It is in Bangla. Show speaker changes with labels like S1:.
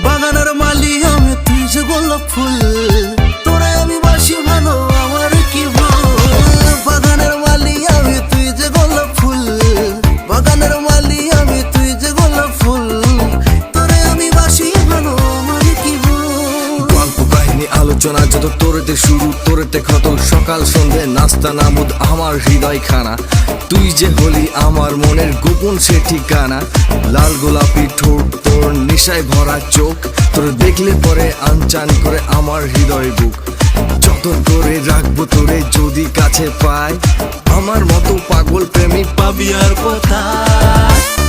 S1: বাগানের মালি আমি তুই যে গোলাপ ফুল তোরে আমি বাসি ভালো আমার কি ভুল বাগানের মালি আমি তুই যে গোলাপ ফুল বাগানের মালি আমি তুই যে গোলাপ ফুল তোরে আমি বাসি ভালো আমার কি ভুল গল্প কাহিনী আলোচনা যত তোরেতে শুরু তোরেতে ক্ষত সকাল সন্ধে নাস্তা নাবুদ আমার হৃদয় খানা তুই যে হলি আমার মনের গোপন সে ঠিকানা লাল গোলাপি ঠোঁট তোর নেশায় ভরা চোখ তোর দেখলে পরে আনচান করে আমার হৃদয় বুক যতন করে রাখবো তোরে যদি কাছে পাই আমার মতো পাগল প্রেমিক পাবি আর কোথায়।